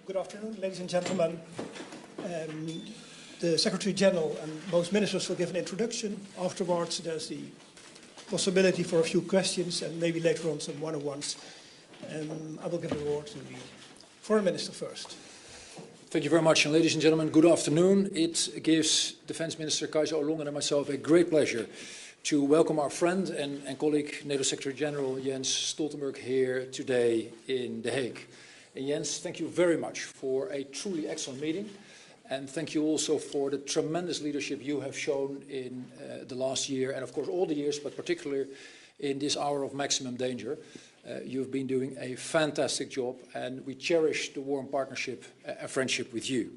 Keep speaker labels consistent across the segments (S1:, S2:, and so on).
S1: Good afternoon, ladies and gentlemen. The Secretary General and most ministers will give an introduction. Afterwards, there's the possibility for a few questions and maybe later on some one-on-ones. I will give the word to the Foreign Minister first.
S2: Thank you very much, and ladies and gentlemen, good afternoon. It gives Defence Minister Kajsa Ollongren and myself a great pleasure to welcome our friend and colleague, NATO Secretary General Jens Stoltenberg, here today in The Hague. And Jens, thank you very much for a truly excellent meeting, and thank you also for the tremendous leadership you have shown in the last year, and of course all the years, but particularly in this hour of maximum danger. You've been doing a fantastic job, and we cherish the warm partnership and friendship with you.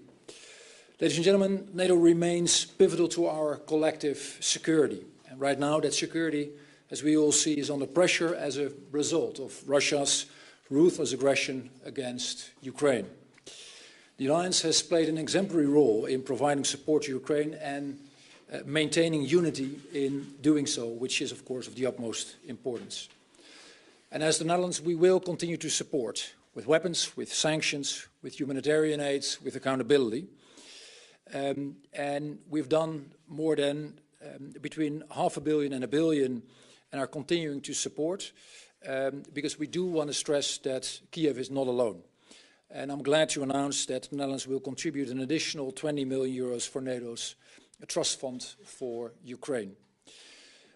S2: Ladies and gentlemen, NATO remains pivotal to our collective security. And right now, that security, as we all see, is under pressure as a result of Russia's ruthless aggression against Ukraine. The Alliance has played an exemplary role in providing support to Ukraine and maintaining unity in doing so, which is, of course, of the utmost importance. And as the Netherlands, we will continue to support with weapons, with sanctions, with humanitarian aid, with accountability. And we've done more than between $500 million and $1 billion and are continuing to support because we do want to stress that Kiev is not alone. And I'm glad to announce that the Netherlands will contribute an additional 20 million euros for NATO's trust fund for Ukraine.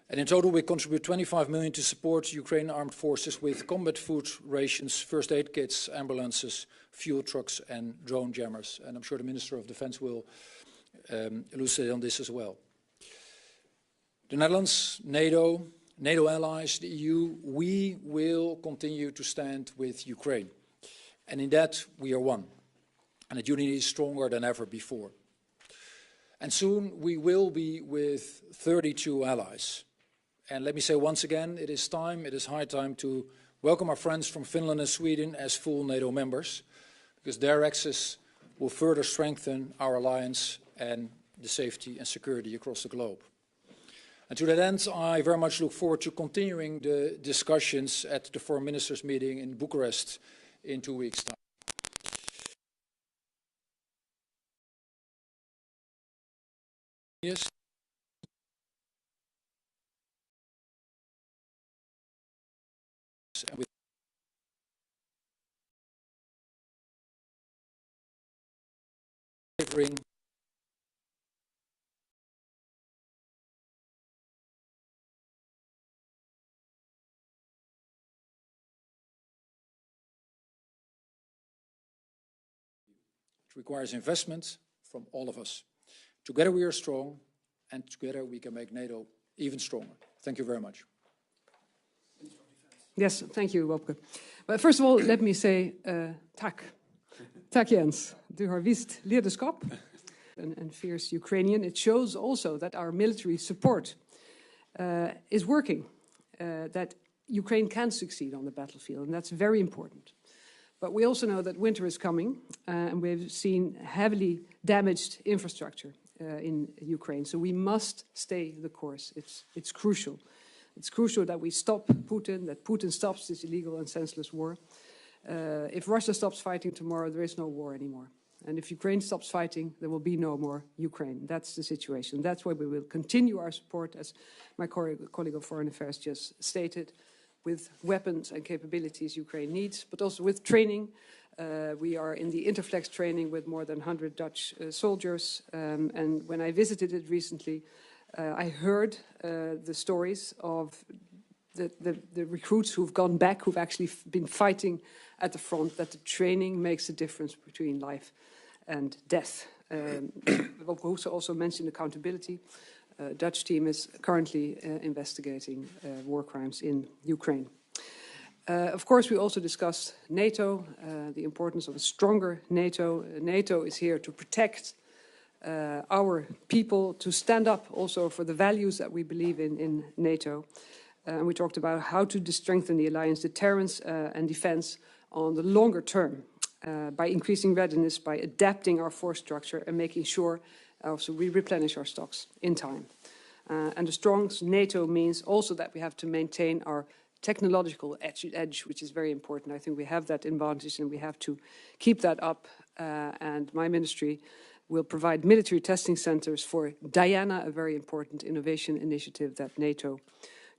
S2: And in total, we contribute 25 million to support Ukraine armed forces with combat food rations, first aid kits, ambulances, fuel trucks, and drone jammers. And I'm sure the Minister of Defense will elucidate on this as well. The Netherlands, NATO allies, the EU, we will continue to stand with Ukraine. And in that, we are one. And that unity is stronger than ever before. And soon, we will be with 32 allies. And let me say once again, it is high time to welcome our friends from Finland and Sweden as full NATO members, because their access will further strengthen our alliance and the safety and security across the globe. And to that end, I very much look forward to continuing the discussions at the Foreign Ministers meeting in Bucharest in 2 weeks' time. Yes. And with delivering it requires investment from all of us. Together we are strong, and together we can make NATO even stronger. Thank you very much.
S3: Yes, thank you, Wopke. But first of all, let me say tak. Tak, Jens. Du har vist leaderskap and fierce Ukrainian. It shows also that our military support is working, that Ukraine can succeed on the battlefield, and that's very important. But we also know that winter is coming, and we've seen heavily damaged infrastructure in Ukraine. So we must stay the course. It's crucial. It's crucial that we stop Putin, that Putin stops this illegal and senseless war. If Russia stops fighting tomorrow, there is no war anymore. And if Ukraine stops fighting, there will be no more Ukraine. That's the situation. That's why we will continue our support, as my colleague of Foreign Affairs just stated, with weapons and capabilities Ukraine needs, but also with training. We are in the Interflex training with more than 100 Dutch soldiers. And when I visited it recently, I heard the stories of the recruits who've gone back, who've actually been fighting at the front, that the training makes a difference between life and death. Wopke also mentioned accountability. Dutch team is currently investigating war crimes in Ukraine. Of course, we also discussed NATO, the importance of a stronger NATO. NATO is here to protect our people, to stand up also for the values that we believe in NATO. And we talked about how to strengthen the alliance deterrence and defense on the longer term by increasing readiness, by adapting our force structure and making sure also we replenish our stocks in time. And a strong NATO means also that we have to maintain our technological edge, which is very important. I think we have that advantage and we have to keep that up and my ministry will provide military testing centers for Diana, a very important innovation initiative that NATO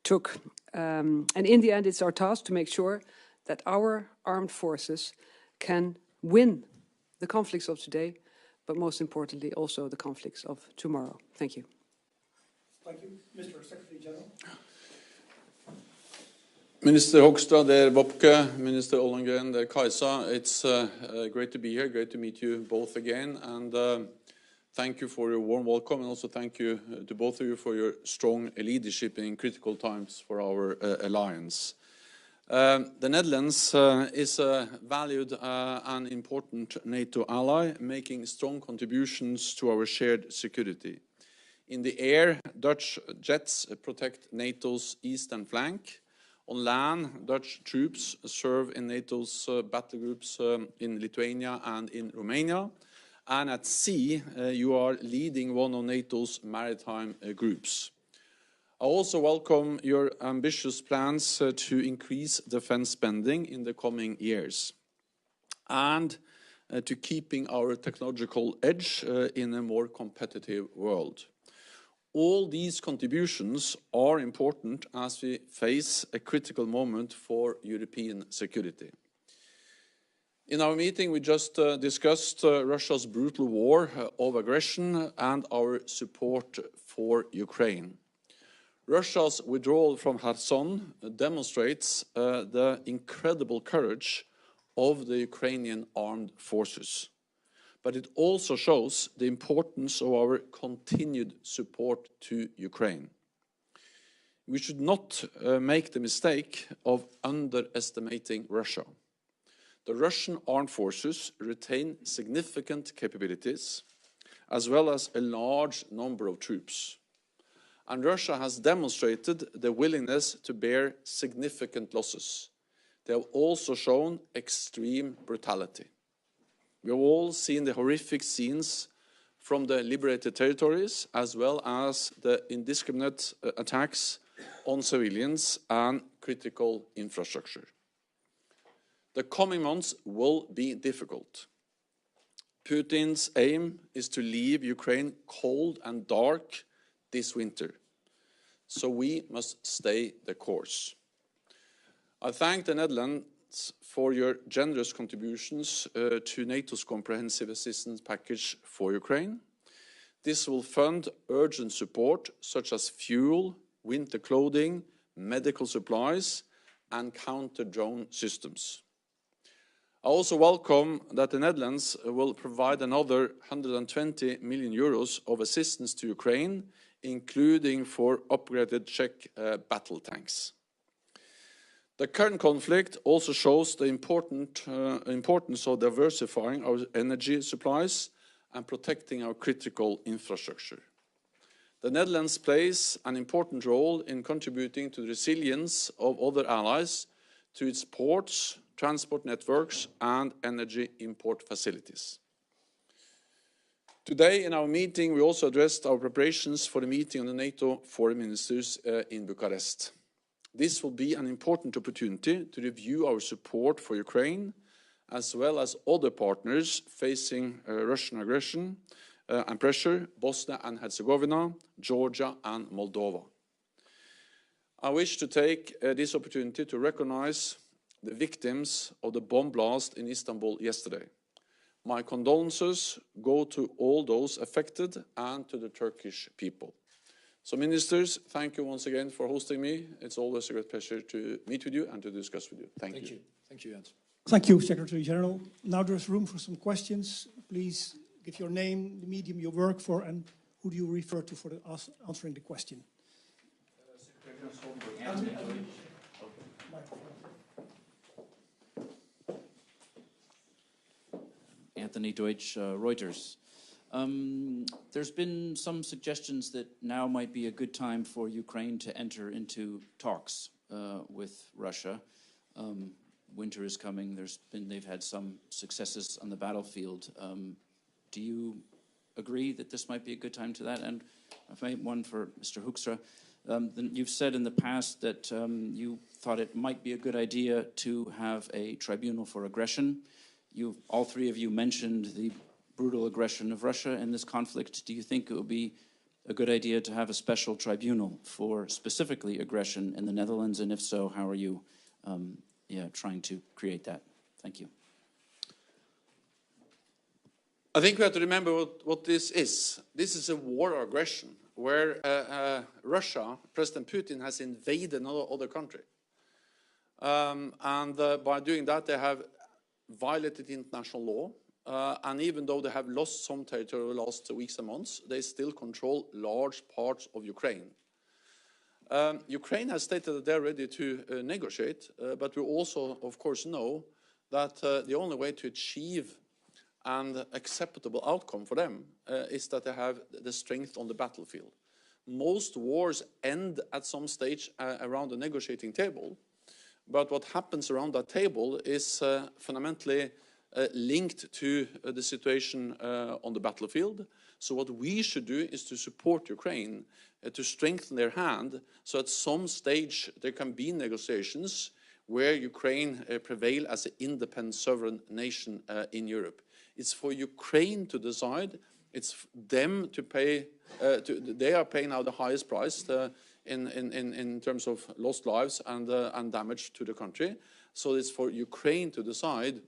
S3: took. And in the end, it's our task to make sure that our armed forces can win the conflicts of today, but most importantly, also the conflicts of tomorrow. Thank you.
S1: Thank you. Mr. Secretary General.
S4: Minister Hoekstra, der Wopke, Minister Ollongren, der Kajsa, it's great to be here, great to meet you both again, and thank you for your warm welcome, and also thank you to both of you for your strong leadership in critical times for our alliance. The Netherlands is a valued and important NATO ally, making strong contributions to our shared security. In the air, Dutch jets protect NATO's eastern flank. On land, Dutch troops serve in NATO's battle groups in Lithuania and in Romania. And at sea, you are leading one of NATO's maritime groups. I also welcome your ambitious plans to increase defense spending in the coming years and to keeping our technological edge in a more competitive world. All these contributions are important as we face a critical moment for European security. In our meeting, we just discussed Russia's brutal war of aggression and our support for Ukraine. Russia's withdrawal from Kherson demonstrates the incredible courage of the Ukrainian armed forces. But it also shows the importance of our continued support to Ukraine. We should not make the mistake of underestimating Russia. The Russian armed forces retain significant capabilities, as well as a large number of troops. And Russia has demonstrated the willingness to bear significant losses. They have also shown extreme brutality. We have all seen the horrific scenes from the liberated territories, as well as the indiscriminate attacks on civilians and critical infrastructure. The coming months will be difficult. Putin's aim is to leave Ukraine cold and dark this winter, so we must stay the course. I thank the Netherlands for your generous contributions to NATO's comprehensive assistance package for Ukraine. This will fund urgent support such as fuel, winter clothing, medical supplies, and counter-drone systems. I also welcome that the Netherlands will provide another 120 million euros of assistance to Ukraine, including for upgraded Czech battle tanks. The current conflict also shows the importance of diversifying our energy supplies and protecting our critical infrastructure. The Netherlands plays an important role in contributing to the resilience of other allies through its ports, transport networks, and energy import facilities. Today in our meeting, we also addressed our preparations for the meeting of the NATO foreign ministers in Bucharest. This will be an important opportunity to review our support for Ukraine, as well as other partners facing Russian aggression and pressure, Bosnia and Herzegovina, Georgia, and Moldova. I wish to take this opportunity to recognize the victims of the bomb blast in Istanbul yesterday. My condolences go to all those affected and to the Turkish people. So, ministers, thank you once again for hosting me. It's always a great pleasure to meet with you and to discuss with you. Thank you.
S2: Thank you, Jens.
S1: Thank you, Secretary General. Now there's room for some questions. Please give your name, the medium you work for, and who do you refer to for answering the question.
S5: Anthony Deutsch, Reuters. There's been some suggestions that now might be a good time for Ukraine to enter into talks with Russia. Winter is coming. They've had some successes on the battlefield. Do you agree that this might be a good time to that? And I've made one for Mr. Hoekstra. You've said in the past that you thought it might be a good idea to have a tribunal for aggression. all three of you mentioned the brutal aggression of Russia in this conflict. Do you think it would be a good idea to have a special tribunal for specifically aggression in the Netherlands? And if so, how are you trying to create that? Thank you.
S4: I think we have to remember what this is. This is a war of aggression where Russia, President Putin, has invaded another country. By doing that, they have violated international law. And even though they have lost some territory over the last weeks and months, they still control large parts of Ukraine. Ukraine has stated that they're ready to negotiate, but we also, of course, know that the only way to achieve an acceptable outcome for them is that they have the strength on the battlefield. Most wars end at some stage around the negotiating table, but what happens around that table is fundamentally linked to the situation on the battlefield. So what we should do is to support Ukraine, to strengthen their hand, so at some stage there can be negotiations where Ukraine prevail as an independent sovereign nation in Europe. It's for Ukraine to decide. It's them to pay. They are paying now the highest price in terms of lost lives and damage to the country. So it's for Ukraine to decide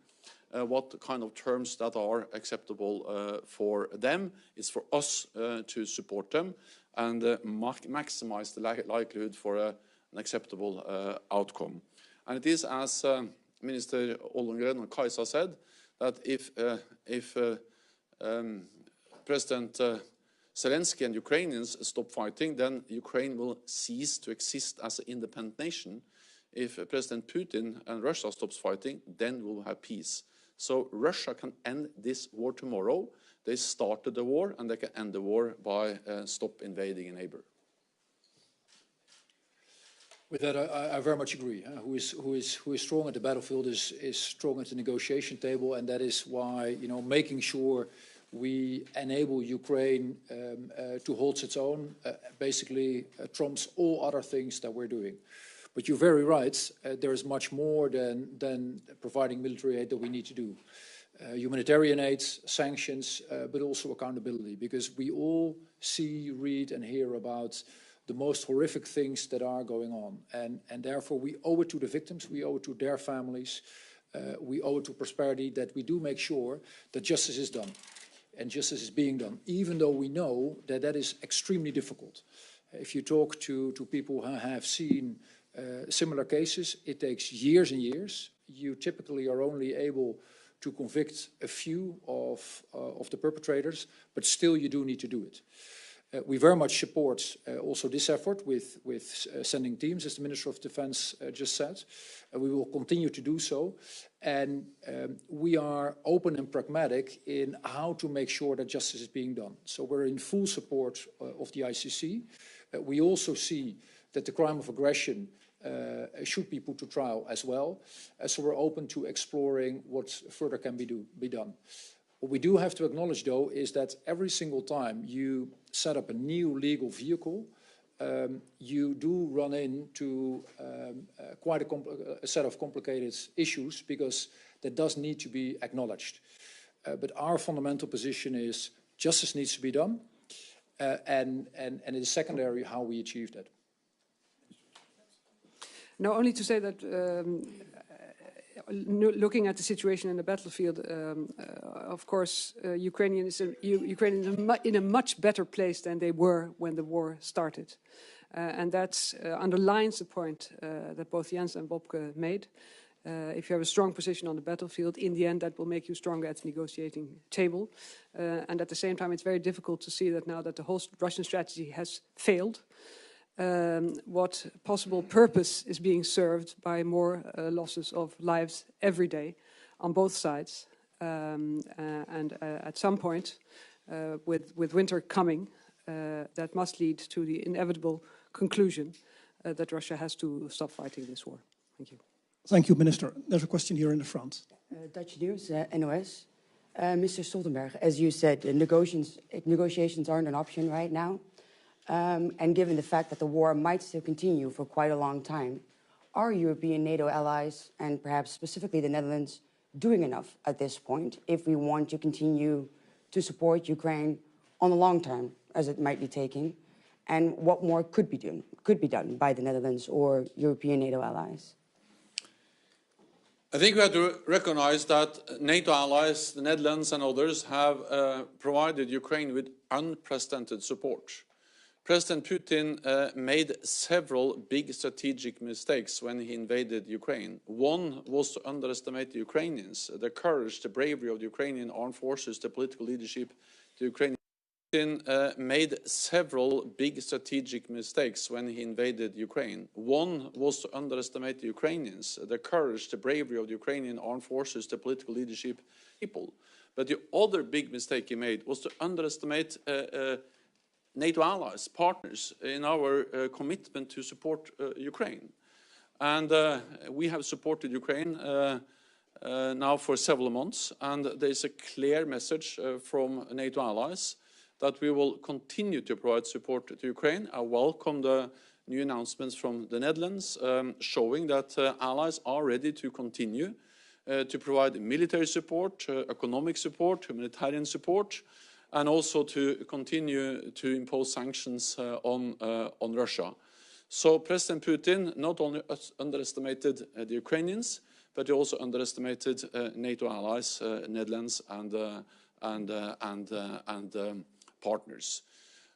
S4: what kind of terms that are acceptable for them. It's for us to support them and maximize the likelihood for an acceptable outcome. And it is, as Minister Ollongren and Kajsa said, that if President Zelensky and Ukrainians stop fighting, then Ukraine will cease to exist as an independent nation. If President Putin and Russia stops fighting, then we'll have peace. So Russia can end this war tomorrow. They started the war, and they can end the war by stop invading a neighbor.
S2: With that, I very much agree. Who is strong at the battlefield is strong at the negotiation table, and that is why making sure we enable Ukraine to hold its own basically trumps all other things that we're doing. But you're very right. There is much more than providing military aid that we need to do. Humanitarian aid, sanctions, but also accountability, because we all see, read, and hear about the most horrific things that are going on. And therefore, we owe it to the victims, we owe it to their families, we owe it to prosperity that we do make sure that justice is done and justice is being done, even though we know that that is extremely difficult. If you talk to people who have seen similar cases, it takes years and years. You typically are only able to convict a few of the perpetrators, but still you do need to do it. We very much support also this effort with sending teams, as the Minister of Defense just said. We will continue to do so. And we are open and pragmatic in how to make sure that justice is being done. So we're in full support of the ICC. We also see that the crime of aggression should be put to trial as well. So we're open to exploring what further can be done. What we do have to acknowledge, though, is that every single time you set up a new legal vehicle, you do run into quite a set of complicated issues, because that does need to be acknowledged. But our fundamental position is justice needs to be done, and it is secondary how we achieve that.
S3: No, only to say that looking at the situation in the battlefield, of course, Ukraine is in a much better place than they were when the war started. And that underlines the point that both Jens and Bobke made. If you have a strong position on the battlefield, in the end, that will make you stronger at the negotiating table. And at the same time, it's very difficult to see that now that the whole Russian strategy has failed, what possible purpose is being served by more losses of lives every day on both sides. And at some point, with winter coming, that must lead to the inevitable conclusion that Russia has to stop fighting this war. Thank you.
S1: Thank you, Minister. There's a question here in the front.
S6: Dutch News, NOS. Mr. Stoltenberg, as you said, negotiations aren't an option right now. And given the fact that the war might still continue for quite a long time, are European NATO allies, and perhaps specifically the Netherlands, doing enough at this point if we want to continue to support Ukraine on the long term, as it might be taking, and what more could be done by the Netherlands or European NATO allies?
S4: I think we have to recognize that NATO allies, the Netherlands and others, have provided Ukraine with unprecedented support. President Putin made several big strategic mistakes when he invaded Ukraine. One was to underestimate the Ukrainians, the courage, the bravery of the Ukrainian armed forces, the political leadership, the Ukrainian. Putin made several big strategic mistakes when he invaded Ukraine. One was to underestimate the Ukrainians, the courage, the bravery of the Ukrainian armed forces, the political leadership, people. But the other big mistake he made was to underestimate NATO allies, partners in our commitment to support Ukraine. And we have supported Ukraine now for several months, and there is a clear message from NATO allies that we will continue to provide support to Ukraine. I welcome the new announcements from the Netherlands showing that allies are ready to continue to provide military support, economic support, humanitarian support, and also to continue to impose sanctions on Russia. So President Putin not only underestimated the Ukrainians, but he also underestimated NATO allies, Netherlands and partners.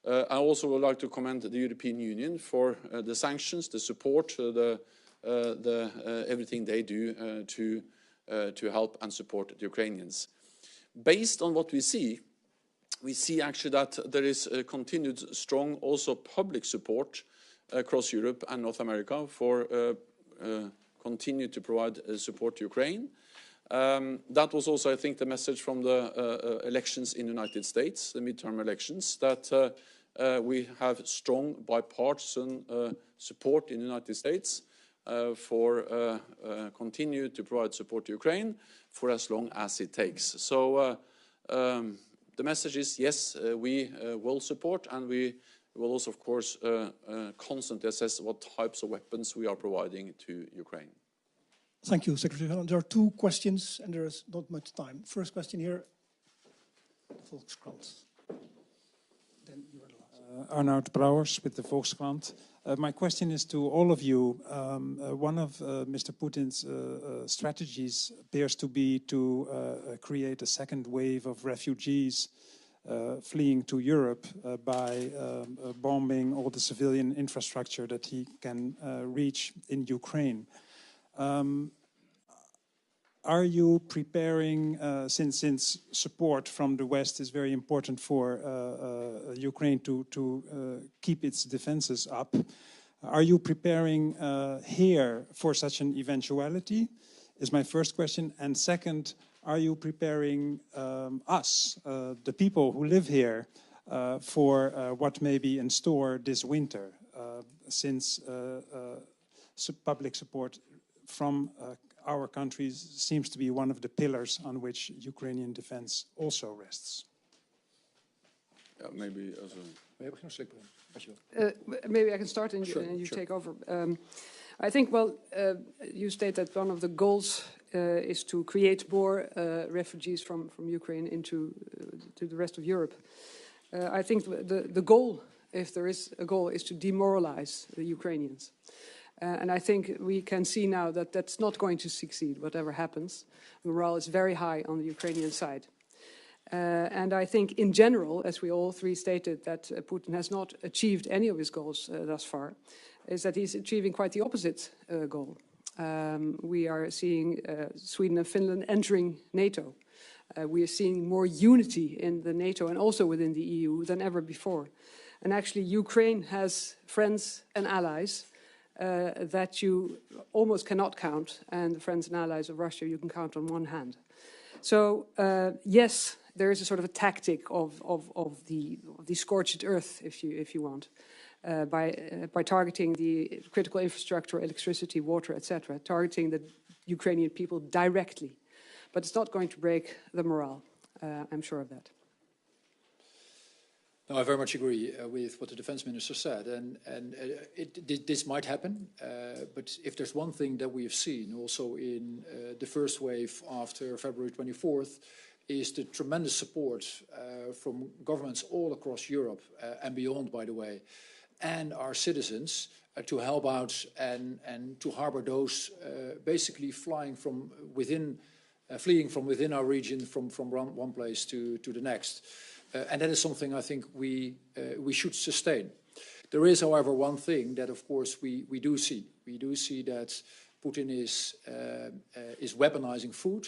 S4: I also would like to commend the European Union for the sanctions, the support, everything they do to help and support the Ukrainians. Based on what we see actually that there is a continued strong also public support across Europe and North America for continue to provide support to Ukraine. That was also, I think, the message from the elections in the United States, the midterm elections, that we have strong bipartisan support in the United States for continue to provide support to Ukraine for as long as it takes. So the message is, yes, we will support, and we will also, of course, constantly assess what types of weapons we are providing to Ukraine.
S1: Thank you, Secretary General. There are two questions, and there is not much time. First question here, the Volkskrant. Then you are the last.
S7: Arnoud Brouwers with the Volkskrant. My question is to all of you. One of Mr. Putin's strategies appears to be to create a second wave of refugees fleeing to Europe by bombing all the civilian infrastructure that he can reach in Ukraine. Are you preparing, since support from the West is very important for Ukraine to keep its defenses up, are you preparing here for such an eventuality, is my first question. And second, are you preparing us, the people who live here, for what may be in store this winter, since public support from our countries seems to be one of the pillars on which Ukrainian defense also rests?
S4: Yeah, maybe as
S3: maybe I can start and you take over. I think, well, you state that one of the goals is to create more refugees from Ukraine into to the rest of Europe. I think the goal, if there is a goal, is to demoralize the Ukrainians. And I think we can see now that that's not going to succeed, whatever happens. Morale is very high on the Ukrainian side. And I think in general, as we all three stated, that Putin has not achieved any of his goals thus far, is that he's achieving quite the opposite goal. We are seeing Sweden and Finland entering NATO. We are seeing more unity in the NATO and also within the EU than ever before. And actually Ukraine has friends and allies that you almost cannot count, and the friends and allies of Russia you can count on one hand. So yes, there is a sort of a tactic of the scorched earth, if you want, by targeting the critical infrastructure, electricity, water, etc., targeting the Ukrainian people directly. But it's not going to break the morale. I'm sure of that.
S2: No, I very much agree with what the defense minister said, and this might happen. But if there's one thing that we have seen also in the first wave after February 24th, is the tremendous support from governments all across Europe and beyond, by the way, and our citizens to help out and to harbor those basically fleeing from within our region from one place to the next. And that is something I think we should sustain. There is, however, one thing that, of course, we do see. We do see that Putin is weaponizing food,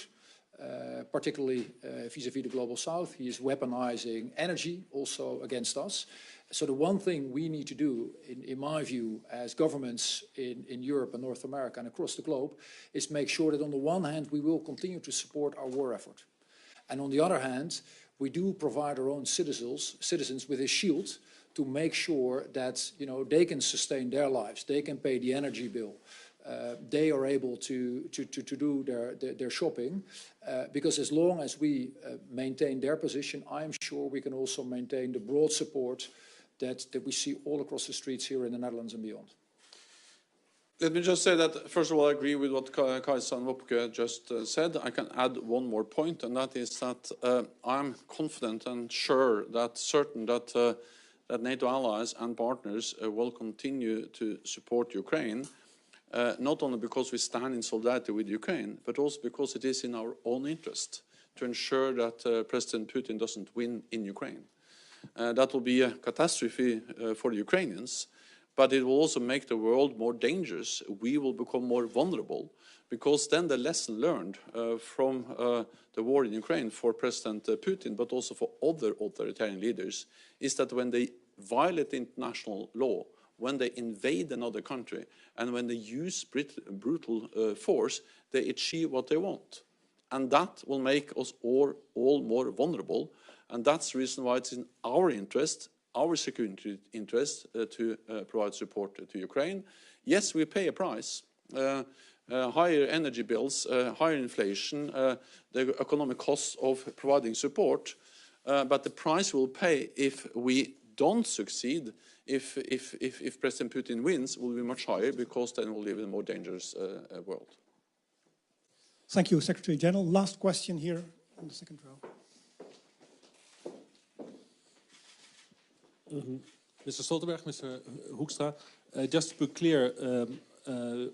S2: particularly vis-à-vis the global south. He is weaponizing energy also against us. So the one thing we need to do, in my view, as governments in Europe and North America and across the globe, is make sure that on the one hand, we will continue to support our war effort. And on the other hand, we do provide our own citizens with a shield to make sure that they can sustain their lives, they can pay the energy bill, they are able to do their shopping, because as long as we maintain their position, I am sure we can also maintain the broad support that we see all across the streets here in the Netherlands and beyond.
S4: Let me just say that, first of all, I agree with what Kajsa and Wopke just said. I can add one more point, and that is that I'm confident and certain that NATO allies and partners will continue to support Ukraine, not only because we stand in solidarity with Ukraine, but also because it is in our own interest to ensure that President Putin doesn't win in Ukraine. That will be a catastrophe for the Ukrainians, but it will also make the world more dangerous. We will become more vulnerable, because then the lesson learned from the war in Ukraine for President Putin, but also for other authoritarian leaders, is that when they violate international law, when they invade another country, and when they use brutal force, they achieve what they want. And that will make us all more vulnerable. And that's the reason why it's in our interest, our security interest, to provide support to Ukraine. Yes, we pay a price. Higher energy bills, higher inflation, the economic costs of providing support. But the price we'll pay if we don't succeed, if President Putin wins, will be much higher, because then we'll live in a more dangerous world.
S1: Thank you, Secretary General. Last question here in the second row.
S8: Mr. Stoltenberg, Mr. Hoekstra, just to be clear,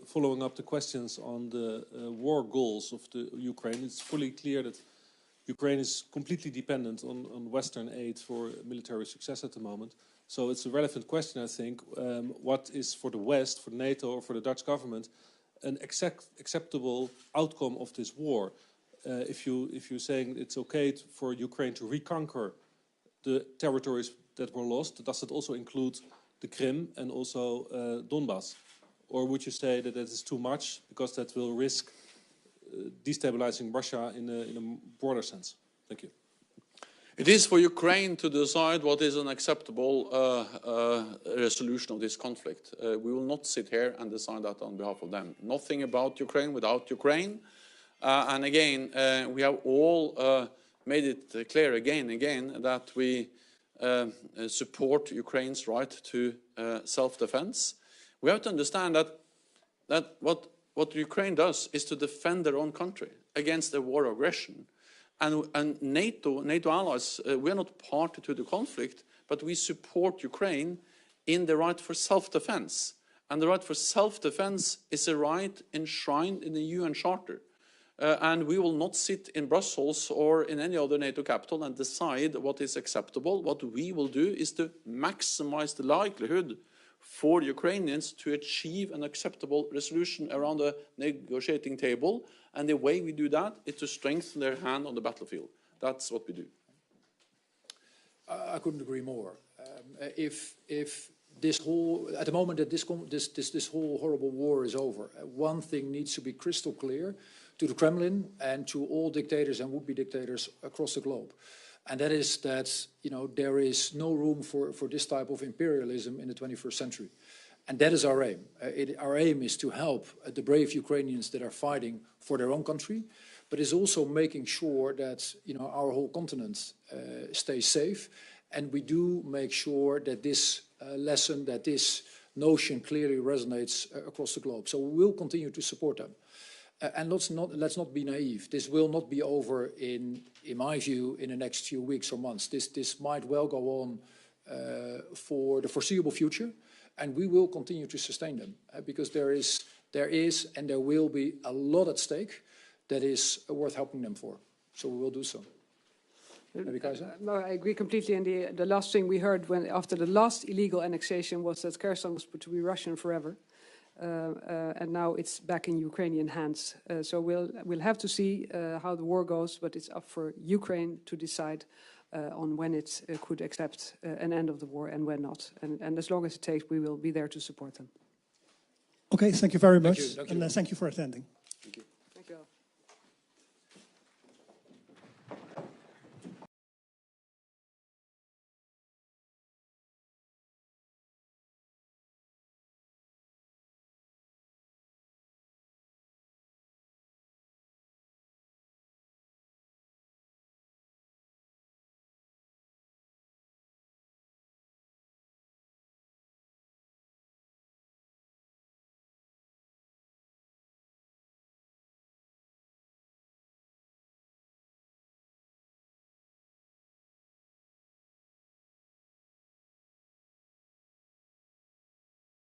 S8: following up the questions on the war goals of the Ukraine, it's fully clear that Ukraine is completely dependent on Western aid for military success at the moment. So it's a relevant question, I think. What is for the West, for NATO, or for the Dutch government, an acceptable outcome of this war? If you're saying it's okay for Ukraine to reconquer the territories that were lost, does it also include the Krim and also Donbass? Or would you say that is too much, because that will risk destabilizing Russia in a broader sense? Thank you.
S4: It is for Ukraine to decide what is an acceptable resolution of this conflict. We will not sit here and decide that on behalf of them. Nothing about Ukraine without Ukraine. And again, we have all made it clear again and again that we support Ukraine's right to self-defense. We have to understand that what Ukraine does is to defend their own country against a war of aggression. And NATO allies, we are not party to the conflict, but we support Ukraine in the right for self-defense. And the right for self-defense is a right enshrined in the UN Charter. And we will not sit in Brussels or in any other NATO capital and decide what is acceptable. What we will do is to maximize the likelihood for Ukrainians to achieve an acceptable resolution around the negotiating table. And the way we do that is to strengthen their hand on the battlefield. That's what we do.
S2: I couldn't agree more. If this whole, at the moment that this whole horrible war is over, one thing needs to be crystal clear to the Kremlin and to all dictators and would-be dictators across the globe. And that is that, there is no room for this type of imperialism in the 21st century. And that is our aim. Our aim is to help the brave Ukrainians that are fighting for their own country, but is also making sure that, our whole continent stays safe And we do make sure that this lesson, that this notion clearly resonates across the globe. So we will continue to support them. And let's not be naive. This will not be over in my view, in the next few weeks or months. This might well go on for the foreseeable future, and we will continue to sustain them because there is and there will be a lot at stake that is worth helping them for. So we will do so.
S3: No, I agree completely. And the last thing we heard after the last illegal annexation was that Kherson was put to be Russian forever. And now it's back in Ukrainian hands. So we'll have to see how the war goes, but it's up for Ukraine to decide on when it could accept an end of the war and when not. And as long as it takes, we will be there to support them.
S1: Okay, thank you very much.
S2: Thank you.
S1: And thank you for attending.
S4: Thank you.